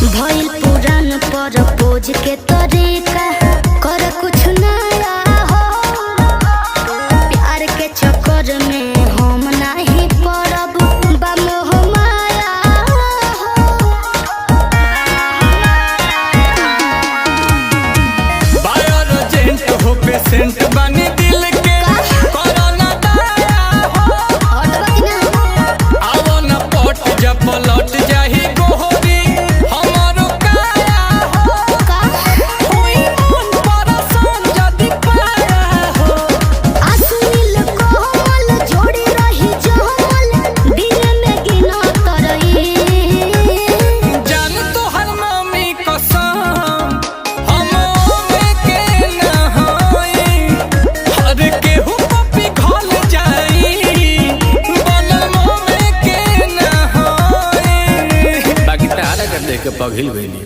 भइल पुरान पर पोज के तरीका कर कुछ नया हो। प्यार के चक्कर में हम नहीं पड़ब बमोह माया हो। बायोजेंट हो पेशेंट बनी दिल के कोरोना दया हो। आओ न पट जब पलट जाही गोहरी हमारो काया हो। हुई मन परसान जदी पाया हो। आसुनिल कोमल जोड़ी रही जमल दिल में गिना तरई। जान तो हर मम्मी कसम हम में के न होई। हर केहू पपी घल जाई बनल में के न होई। बाकी तारा कर देख के पघिल गइली।